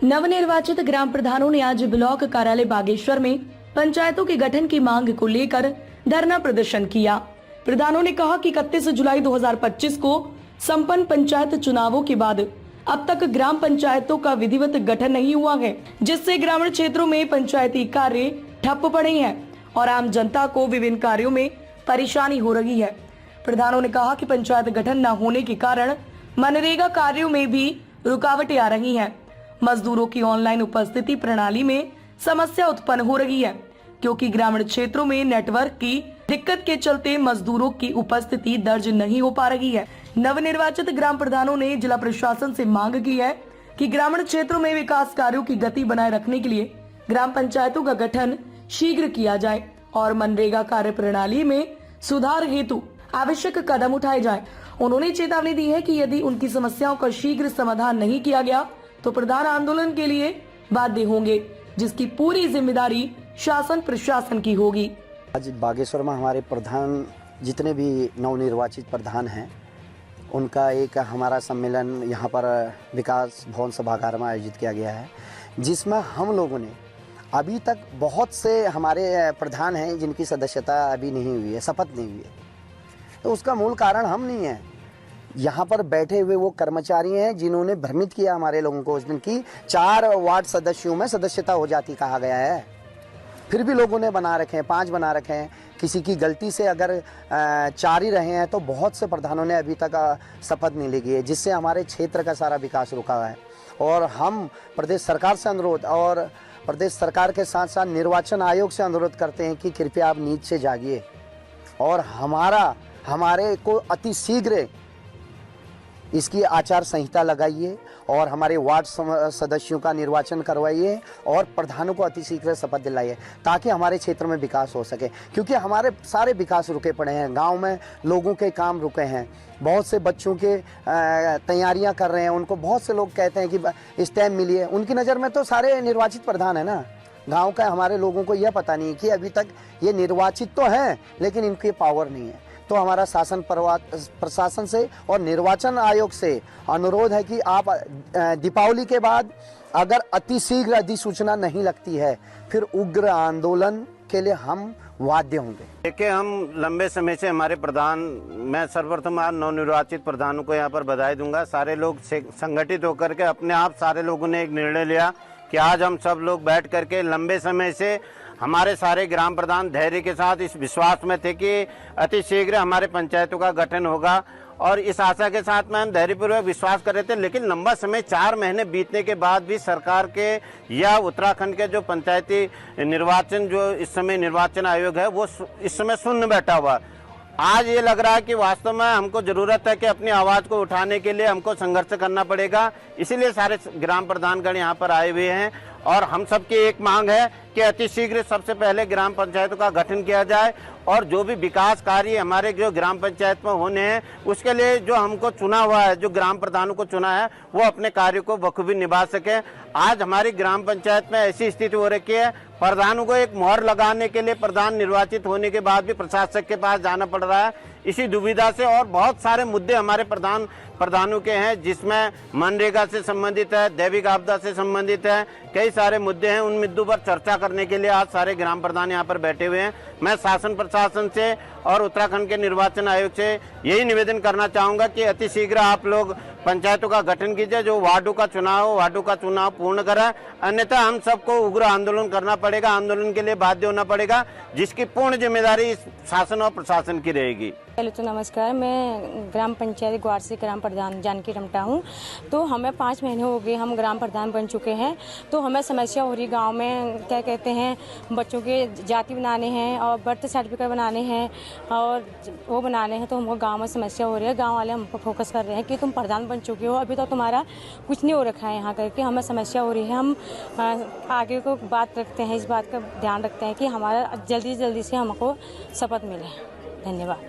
नवनिर्वाचित ग्राम प्रधानों ने आज ब्लॉक कार्यालय बागेश्वर में पंचायतों के गठन की मांग को लेकर धरना प्रदर्शन किया। प्रधानों ने कहा कि 31 जुलाई 2025 को संपन्न पंचायत चुनावों के बाद अब तक ग्राम पंचायतों का विधिवत गठन नहीं हुआ है, जिससे ग्रामीण क्षेत्रों में पंचायती कार्य ठप पड़े हैं और आम जनता को विभिन्न कार्यों में परेशानी हो रही है। प्रधानों ने कहा कि पंचायत गठन न होने के कारण मनरेगा कार्यों में भी रुकावटें आ रही हैं। मजदूरों की ऑनलाइन उपस्थिति प्रणाली में समस्या उत्पन्न हो रही है, क्योंकि ग्रामीण क्षेत्रों में नेटवर्क की दिक्कत के चलते मजदूरों की उपस्थिति दर्ज नहीं हो पा रही है। नवनिर्वाचित ग्राम प्रधानों ने जिला प्रशासन से मांग की है कि ग्रामीण क्षेत्रों में विकास कार्यों की गति बनाए रखने के लिए ग्राम पंचायतों का गठन शीघ्र किया जाए और मनरेगा कार्य प्रणाली में सुधार हेतु आवश्यक कदम उठाए जाए। उन्होंने चेतावनी दी है कि यदि उनकी समस्याओं का शीघ्र समाधान नहीं किया गया तो प्रधान आंदोलन के लिए बाध्य होंगे, जिसकी पूरी जिम्मेदारी शासन प्रशासन की होगी। आज बागेश्वर में हमारे प्रधान जितने भी नवनिर्वाचित प्रधान हैं उनका एक हमारा सम्मेलन यहाँ पर विकास भवन सभागार में आयोजित किया गया है, जिसमें हम लोगों ने अभी तक बहुत से हमारे प्रधान हैं जिनकी सदस्यता अभी नहीं हुई है, शपथ नहीं हुई है। तो उसका मूल कारण हम नहीं है, यहाँ पर बैठे हुए वो कर्मचारी हैं जिन्होंने भ्रमित किया हमारे लोगों को उस दिन की 4 वार्ड सदस्यों में सदस्यता हो जाती कहा गया है, फिर भी लोगों ने बना रखे हैं, 5 बना रखे हैं। किसी की गलती से अगर 4 ही रहे हैं तो बहुत से प्रधानों ने अभी तक शपथ नहीं ली है, जिससे हमारे क्षेत्र का सारा विकास रुका हुआ है। और हम प्रदेश सरकार से अनुरोध और प्रदेश सरकार के साथ साथ निर्वाचन आयोग से अनुरोध करते हैं कि कृपया आप नींद से जागिए और हमारे को अति शीघ्र इसकी आचार संहिता लगाइए और हमारे वार्ड सदस्यों का निर्वाचन करवाइए और प्रधानों को अतिशीघ्र शपथ दिलाइए, ताकि हमारे क्षेत्र में विकास हो सके। क्योंकि हमारे सारे विकास रुके पड़े हैं, गांव में लोगों के काम रुके हैं, बहुत से बच्चों के तैयारियां कर रहे हैं, उनको बहुत से लोग कहते हैं कि स्टैम्प मिलिए। उनकी नज़र में तो सारे निर्वाचित प्रधान है ना, गाँव का हमारे लोगों को यह पता नहीं कि अभी तक ये निर्वाचित तो हैं लेकिन इनकी पावर नहीं है। तो हमारा शासन प्रशासन से और निर्वाचन आयोग से अनुरोध है कि आप दीपावली के बाद अगर अतिशीघ्र अधिसूचना नहीं लगती है फिर उग्र आंदोलन के लिए हम बाध्य होंगे। देखिए, हम लंबे समय से हमारे प्रधान, मैं सर्वप्रथम नवनिर्वाचित प्रधानों को यहाँ पर बधाई दूंगा। सारे लोग संगठित होकर के अपने आप सारे लोगों ने एक निर्णय लिया कि आज हम सब लोग बैठ करके लंबे समय से हमारे सारे ग्राम प्रधान धैर्य के साथ इस विश्वास में थे कि अति शीघ्र हमारे पंचायतों का गठन होगा और इस आशा के साथ में हम धैर्यपूर्वक विश्वास कर रहे थे। लेकिन लंबा समय 4 महीने बीतने के बाद भी सरकार के या उत्तराखंड के जो पंचायती निर्वाचन जो इस समय निर्वाचन आयोग है वो इस समय शून्य बैठा हुआ। आज ये लग रहा है कि वास्तव में हमको जरूरत है कि अपनी आवाज को उठाने के लिए हमको संघर्ष करना पड़ेगा। इसीलिए सारे ग्राम प्रधानगण यहाँ पर आए हुए हैं और हम सबकी एक मांग है कि अतिशीघ्र सबसे पहले ग्राम पंचायतों का गठन किया जाए और जो भी विकास कार्य हमारे जो ग्राम पंचायत में होने हैं उसके लिए जो हमको चुना हुआ है, जो ग्राम प्रधानों को चुना है, वो अपने कार्य को बखूबी निभा सके। आज हमारी ग्राम पंचायत में ऐसी स्थिति हो रखी है, प्रधानों को एक मोहर लगाने के लिए प्रधान निर्वाचित होने के बाद भी प्रशासक के पास जाना पड़ रहा है इसी दुविधा से। और बहुत सारे मुद्दे हमारे प्रधानों के हैं, जिसमें मनरेगा से संबंधित है, दैविक आपदा से संबंधित है, कई सारे मुद्दे हैं। उन मुद्दों पर चर्चा करने के लिए आज सारे ग्राम प्रधान यहाँ पर बैठे हुए हैं। मैं शासन प्रशासन से और उत्तराखंड के निर्वाचन आयोग से यही निवेदन करना चाहूंगा कि अतिशीघ्र आप लोग पंचायतों का गठन कीजिए, जो वार्डों का चुनाव पूर्ण करें, अन्यथा हम सबको उग्र आंदोलन करना पड़ेगा, आंदोलन के लिए बाध्य होना पड़ेगा, जिसकी पूर्ण जिम्मेदारी शासन और प्रशासन की रहेगी। पहले तो नमस्कार, मैं ग्राम पंचायत ग्वार से ग्राम प्रधान जानकी रमटा हूँ। तो हमें 5 महीने हो गए हम ग्राम प्रधान बन चुके हैं। तो हमें समस्या हो रही गांव में, क्या कहते हैं, बच्चों के जाति बनाने हैं और बर्थ सर्टिफिकेट बनाने हैं और वो बनाने हैं। तो हमको गांव में समस्या हो रही है। गांव वाले हमको फोकस कर रहे हैं कि तुम प्रधान बन चुके हो, अभी तो तुम्हारा कुछ नहीं हो रखा है यहाँ करके। हमें समस्या हो रही है। हम आगे को बात रखते हैं, इस बात का ध्यान रखते हैं कि हमारा जल्दी से हमको शपथ मिले। धन्यवाद।